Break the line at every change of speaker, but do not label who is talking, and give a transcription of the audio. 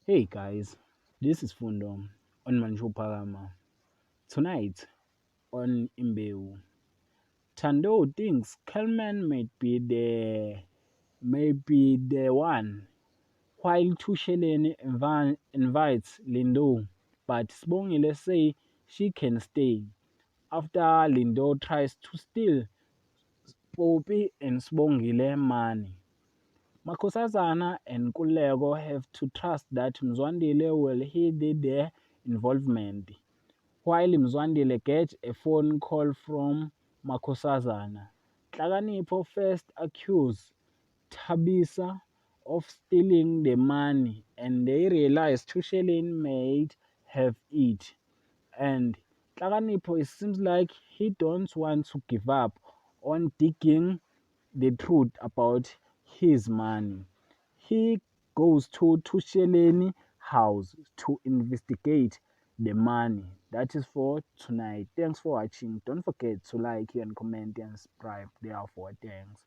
Hey guys, this is Fundo on Manju Parama. Tonight on Imbewu, Tando thinks Kelman might be the one, while Tusheleni invites Lindo, but Sbongile say she can stay. After Lindo tries to steal Poppy and Sbongile money. Makhosazane and Nkululeko have to trust that Mzwandile will hide their involvement, while Mzwandile gets a phone call from Makhosazane. Nhlakanipho first accused Thabisa of stealing the money and they realize Tushelin might have it. And Nhlakanipho, it seems like he don't want to give up on digging the truth about his money. He goes to Tusheleni house to investigate the money. That is for tonight. Thanks for watching. Don't forget to like and comment and subscribe. Therefore, thanks.